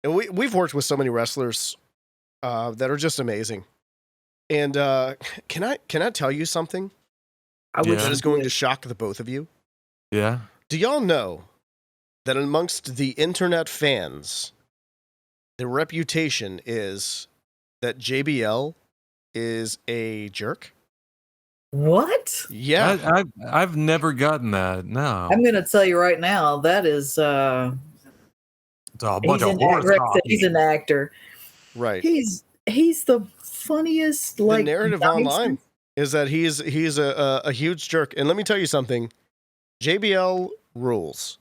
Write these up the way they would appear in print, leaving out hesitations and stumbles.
And we've worked with so many wrestlers that are just amazing. And can I tell you something? I wish That you is going would. to shock the both of you. Yeah. Do y'all know that amongst the internet fans, the reputation is that JBL is a jerk? What? Yeah. I've never gotten that. No. I'm gonna tell you right now. That is. It's a bunch He's of an horse actor. talking. He's an actor. Right. He's the funniest. The Like narrative online is that he's a huge jerk. And let me tell you something. JBL rules.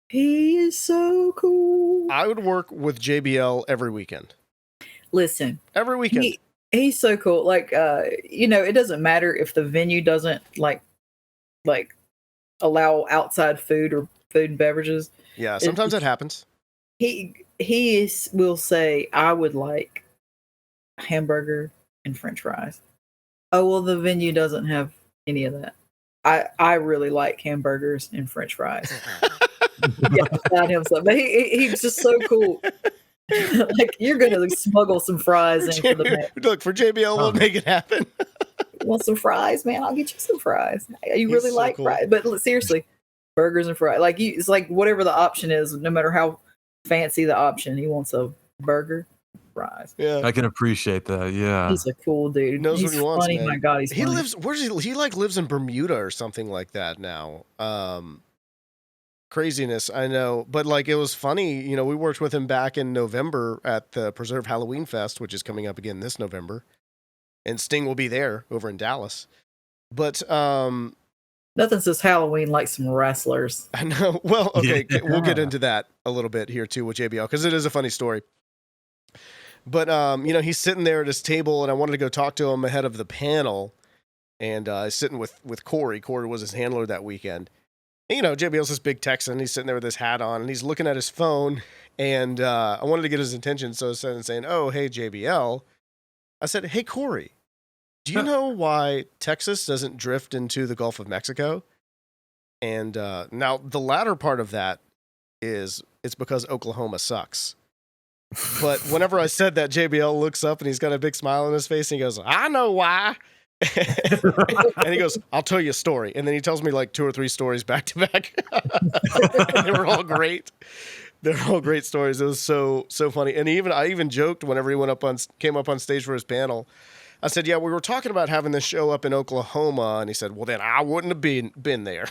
He is so cool. I would work with JBL every weekend. Listen, Every weekend. he's so cool. Like, it doesn't matter if the venue doesn't like allow outside food or food and beverages. Yeah, sometimes that happens. Will say, I would like hamburger and French fries. Oh well, the venue doesn't have any of that. I really like hamburgers and French fries. Yeah, about him so, but he's just so cool. Like, you're gonna smuggle some fries in for the man. Look, for JBL, we'll make it happen. Want some fries, man? I'll get you some fries. You He's really so like cool. fries, but seriously, burgers and fries. Like, it's like whatever the option is, no matter how fancy the option, he wants a burger, fries. Yeah, I can appreciate that. Yeah. He's a cool dude. He knows He's what he wants, funny. man. My God, he's he funny. lives. Where's he? He lives in Bermuda or something like that now. Craziness, I know, but it was funny. We worked with him back in November at the Preserve Halloween Fest, which is coming up again this November, and Sting will be there over in Dallas. But Nothing says Halloween like some wrestlers. I know. Well, okay, Yeah. we'll get into that a little bit here too with JBL because it is a funny story. But he's sitting there at his table, and I wanted to go talk to him ahead of the panel, and sitting with Corey. Corey was his handler that weekend. And, JBL's this big Texan. He's sitting there with his hat on, and he's looking at his phone. And I wanted to get his attention, so I started saying, "Oh, hey, JBL." I said, "Hey, Corey, do you know why Texas doesn't drift into the Gulf of Mexico?" And now the latter part of that is it's because Oklahoma sucks. But whenever I said that, JBL looks up and he's got a big smile on his face, and he goes, "I know why." And he goes, "I'll tell you a story." And then he tells me 2 or 3 stories back to back. And they were all great. They're all great stories. It was so funny. And I even joked whenever he came up on stage for his panel. I said, "Yeah, we were talking about having this show up in Oklahoma." And he said, "Well, then I wouldn't have been there."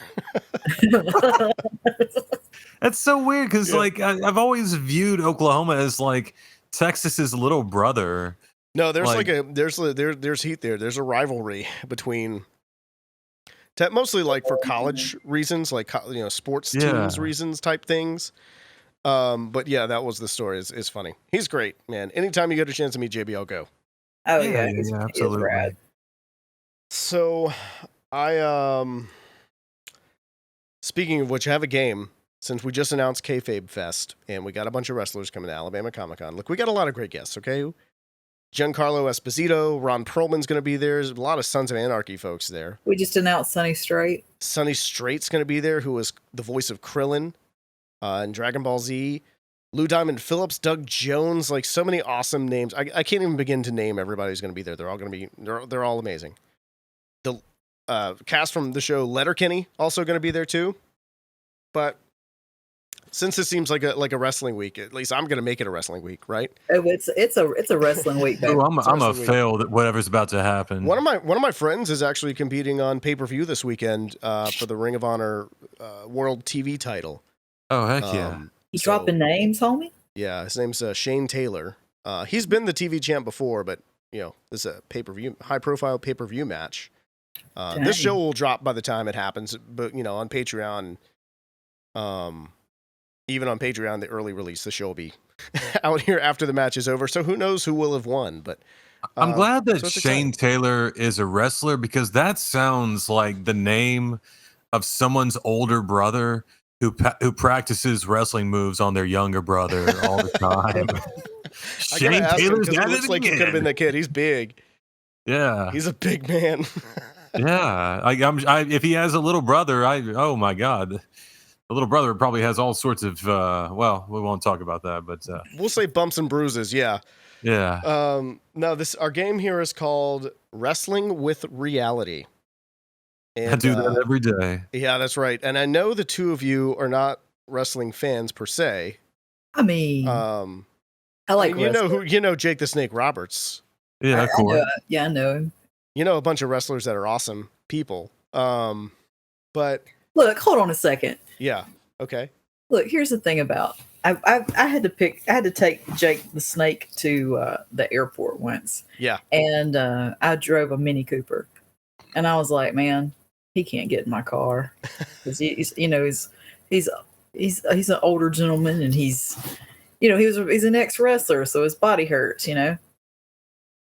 That's so weird because I've always viewed Oklahoma as Texas's little brother. No, there's there's heat there. There's a rivalry between mostly for college reasons, sports teams reasons type things. But yeah, that was the story. It's funny. He's great, man. Anytime you get a chance to meet JBL, go. Oh Yeah, he's absolutely. rad. So speaking of which, I have a game since we just announced Kayfabe Fest and we got a bunch of wrestlers coming to Alabama Comic-Con. Look, we got a lot of great guests, okay? Giancarlo Esposito, Ron Perlman's going to be there. There's a lot of Sons of Anarchy folks there. We just announced Sonny Strait. Sonny Strait's going to be there, who was the voice of Krillin in Dragon Ball Z. Lou Diamond Phillips, Doug Jones, so many awesome names. I can't even begin to name everybody who's going to be there. They're all going to be, they're all amazing. The cast from the show Letterkenny also going to be there too. But since this seems like a wrestling week, at least I'm going to make it a wrestling week, right? Oh, it's a wrestling week. Baby. I'm a fail at whatever's about to happen. One of my friends is actually competing on pay-per-view this weekend for the Ring of Honor World TV title. Oh, heck yeah. You dropping names, homie? Yeah, his name's Shane Taylor. He's been the TV champ before, but this is a pay-per-view, high-profile pay-per-view match. This show will drop by the time it happens, but on Patreon, even on Patreon, the early release, the show will be out here after the match is over. So who knows who will have won? But I'm glad that Shane Taylor is a wrestler because that sounds like the name of someone's older brother who practices wrestling moves on their younger brother all the time. Shane Taylor's at it looks like he could have been that kid. He's big. Yeah, he's a big man. Yeah, if he has a little brother, oh my God, The little brother probably has all sorts of well, we won't talk about that, but we'll say bumps and bruises. Yeah. Yeah. No, our game here is called Wrestling with Reality. And, I do that every day. Yeah, that's right. And I know the two of you are not wrestling fans per se. I mean, I like you know Jake the Snake Roberts. Yeah, cool. I know him. You know a bunch of wrestlers that are awesome people. But look, hold on a second. Yeah. Okay. Look, here's the thing about I had to take Jake the Snake to the airport once. Yeah. And I drove a Mini Cooper, and I was like, man, he can't get in my car because he's an older gentleman, and he's an ex wrestler, so his body hurts,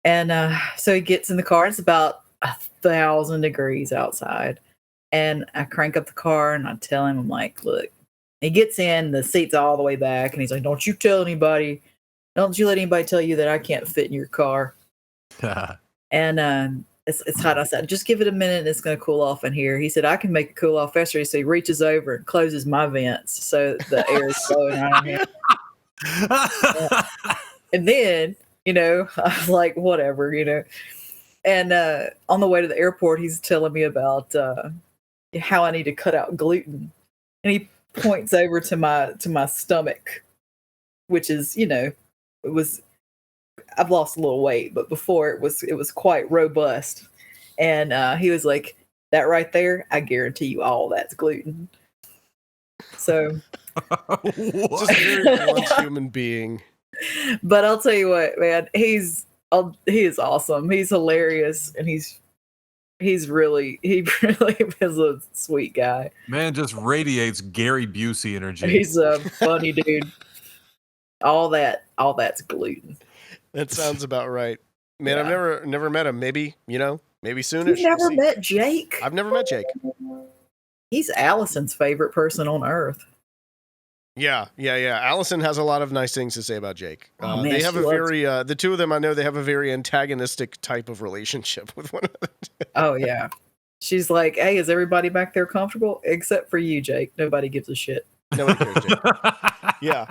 And so he gets in the car. It's about 1,000 degrees outside, and I crank up the car and I tell him, I'm like, look. He gets in, the seat's all the way back, and he's like, don't you tell anybody. Don't you let anybody tell you that I can't fit in your car. And it's hot outside. Just give it a minute and it's going to cool off in here. He said, I can make it cool off faster. So he reaches over and closes my vents so the air is flowing out of here. And then, I was like, whatever, And on the way to the airport, he's telling me about how I need to cut out gluten. And he points over to my stomach, which is, I've lost a little weight, but before it was quite robust. And he was like, that right there, I guarantee you all that's gluten. So just a very blunt human being. But I'll tell you what, man, he is awesome. He's hilarious, and he really is a sweet guy. Man, just radiates Gary Busey energy. He's a funny dude. All that's gluten. That sounds about right. Man, yeah. I've never met him. Maybe, maybe soon. You've never met Jake? I've never met Jake. He's Allison's favorite person on earth. Yeah. Allison has a lot of nice things to say about Jake. Oh, man, they have the two of them, I know they have a very antagonistic type of relationship with one another. Oh, yeah. She's like, hey, is everybody back there comfortable? Except for you, Jake. Nobody gives a shit. Nobody cares, Jake. Yeah.